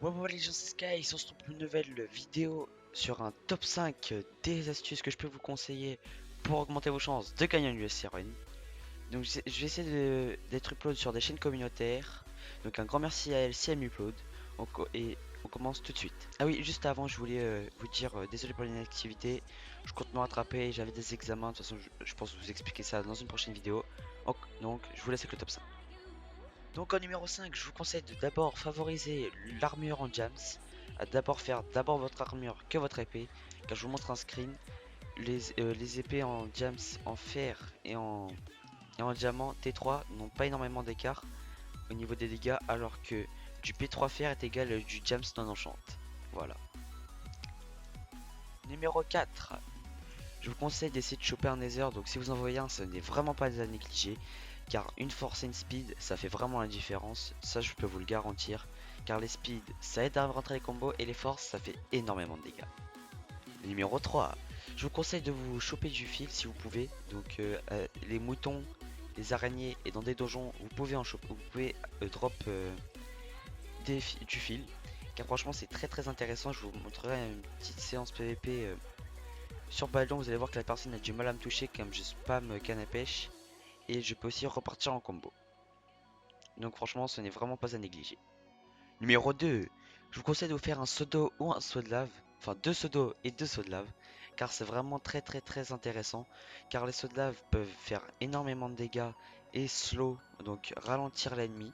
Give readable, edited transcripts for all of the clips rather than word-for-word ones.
Bon les gens, c'est Sky, on se retrouve pour une nouvelle vidéo sur un top 5 des astuces que je peux vous conseiller pour augmenter vos chances de gagner un USC Run. Donc je vais essayer d'être upload sur des chaînes communautaires. Donc un grand merci à LCM Upload. Et on commence tout de suite. Ah oui, juste avant, je voulais vous dire désolé pour l'inactivité. Je compte me rattraper, j'avais des examens. De toute façon, je pense vous expliquer ça dans une prochaine vidéo. Donc je vous laisse avec le top 5. Donc en numéro 5, je vous conseille de d'abord favoriser l'armure en jams, à d'abord faire d'abord votre armure que votre épée, car je vous montre un screen. Les épées en jams, en fer et en diamant T3 n'ont pas énormément d'écart au niveau des dégâts, alors que du P3 fer est égal à du jams non enchant. Voilà. Numéro 4, je vous conseille d'essayer de choper un nether, donc si vous en voyez un, ce n'est vraiment pas à négliger, car une force et une speed, ça fait vraiment la différence, ça je peux vous le garantir, car les speed, ça aide à rentrer les combos, et les forces, ça fait énormément de dégâts. Numéro 3, je vous conseille de vous choper du fil si vous pouvez, donc les moutons, les araignées, et dans des donjons, vous pouvez en choper, vous pouvez drop du fil, car franchement c'est très intéressant, je vous montrerai une petite séance PVP sur ballon, vous allez voir que la personne a du mal à me toucher comme je spam canne à pêche. Et je peux aussi repartir en combo. Donc franchement, ce n'est vraiment pas à négliger. Numéro 2. Je vous conseille de vous faire un seau d'eau ou un seau de lave. Enfin, deux seaux d'eau et deux seaux de lave. Car c'est vraiment très intéressant. Car les seaux de lave peuvent faire énormément de dégâts et slow, donc ralentir l'ennemi.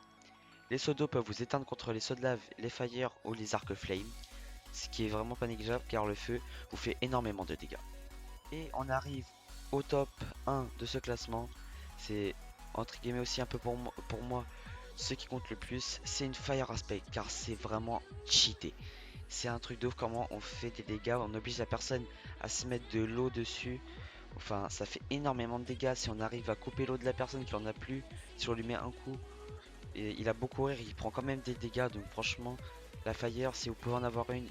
Les seaux d'eau peuvent vous éteindre contre les seaux de lave, les fire ou les arcs flame. Ce qui est vraiment pas négligeable car le feu vous fait énormément de dégâts. Et on arrive au top 1 de ce classement. C'est entre guillemets aussi un peu pour moi ce qui compte le plus, c'est une fire aspect car c'est vraiment cheaté. C'est un truc de ouf comment on fait des dégâts, on oblige la personne à se mettre de l'eau dessus. Enfin, ça fait énormément de dégâts si on arrive à couper l'eau de la personne qui en a plus. Si on lui met un coup et il a beau courir, il prend quand même des dégâts. Donc franchement, la fire, si vous pouvez en avoir une,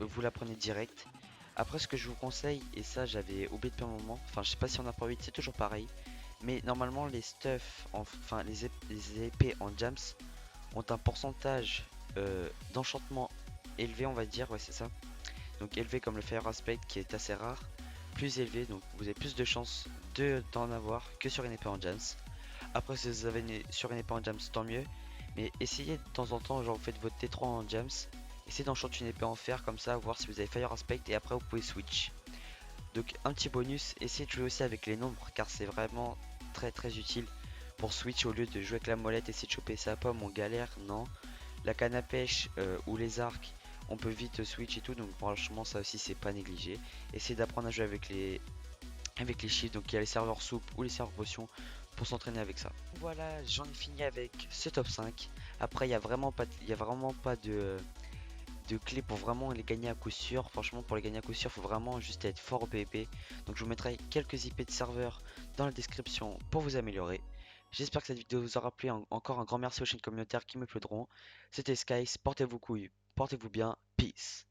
vous la prenez direct. Après, ce que je vous conseille, et ça j'avais oublié depuis un moment, enfin je sais pas si on a pas 8, c'est toujours pareil, mais normalement les stuff, enfin les épées en jams ont un pourcentage d'enchantement élevé, on va dire, ouais c'est ça. Donc élevé comme le Fire Aspect qui est assez rare, plus élevé, donc vous avez plus de chances d'en avoir que sur une épée en jams. Après, si vous avez sur une épée en jams, tant mieux. Mais essayez de temps en temps, genre vous faites votre T3 en jams. Essayez d'enchanter une épée en fer comme ça, voir si vous avez Fire Aspect et après vous pouvez switch. Donc un petit bonus, essayez de jouer aussi avec les nombres car c'est vraiment très utile pour switch au lieu de jouer avec la molette, essayer de choper sa pomme, on galère, non. La canne à pêche ou les arcs, on peut vite switch et tout, donc franchement ça aussi c'est pas négligé. Essayez d'apprendre à jouer avec les chiffres, donc il y a les serveurs soupe ou les serveurs potions pour s'entraîner avec ça. Voilà, j'en ai fini avec ce top 5. Après, il y a vraiment pas de clés pour vraiment les gagner à coup sûr. Franchement, pour les gagner à coup sûr, il faut vraiment juste être fort au PvP. Donc, je vous mettrai quelques IP de serveurs dans la description pour vous améliorer. J'espère que cette vidéo vous aura plu. Encore un grand merci aux chaînes communautaires qui me plaideront. C'était Skies, portez-vous couilles, portez-vous bien, peace.